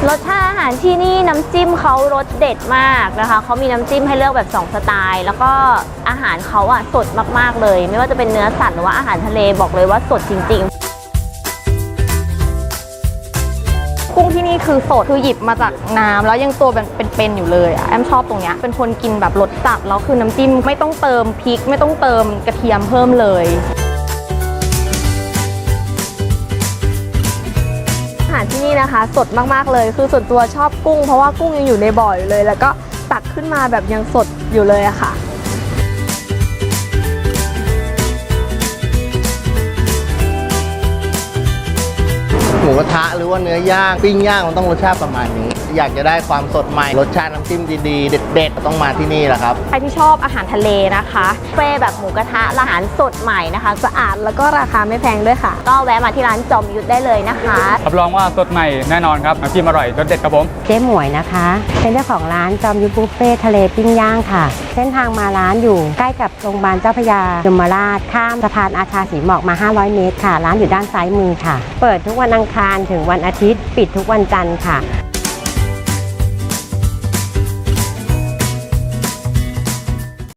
รสชาติอาหารที่นี่น้ำจิ้มเขารสเด็ดมากนะคะเขามีน้ำจิ้มให้เลือกแบบ2สไตล์แล้วก็อาหารเขาสดมากๆเลยไม่ว่าจะเป็นเนื้อสัตว์หรือว่าอาหารทะเลบอกเลยว่าสดจริงๆกุ้งที่นี่คือสดคือหยิบมาจากน้ำแล้วยังตัวเป็นอยู่เลยแอมชอบตรงเนี้ยเป็นคนกินแบบรสจัดแล้วคือน้ำจิ้มไม่ต้องเติมพริกไม่ต้องเติมกระเทียมเพิ่มเลยอาหารที่นี่นะคะสดมากๆเลยคือส่วนตัวชอบกุ้งเพราะว่ากุ้งยังอยู่ในบ่ออยู่เลยแล้วก็ตักขึ้นมาแบบยังสดอยู่เลยอะค่ะหมูกระทะหรือว่าเนื้อย่างปิ้งย่างมันต้องรสชาติประมาณนี้อยากจะได้ความสดใหม่รสชาติน้ำจิ้มดีๆเด็ดๆต้องมาที่นี่แหละครับใครที่ชอบอาหารทะเลนะคะเฟ่แบบหมูกระทะอาหารสดใหม่นะคะสะอาดแล้วก็ราคาไม่แพงด้วยค่ะก็แวะมาที่ร้านจอมยุทธได้เลยนะคะรับรองว่าสดใหม่แน่นอนครับน้ำจิ้มอร่อยรสเด็ดครับผมเจ๊หมวยนะคะเป็นเจ้าของร้านจอมยุทธบุฟเฟ่ทะเลปิ้งย่างค่ะเส้นทางมาร้านอยู่ใกล้กับโรงพยาบาลเจ้าพระยายมราชข้ามสะพานอาชาสีหมอกมา500เมตรค่ะร้านอยู่ด้านซ้ายมือค่ะเปิดทุกวันอังคารถึงวันอาทิตย์ปิดทุกวันจันทร์ค่ะ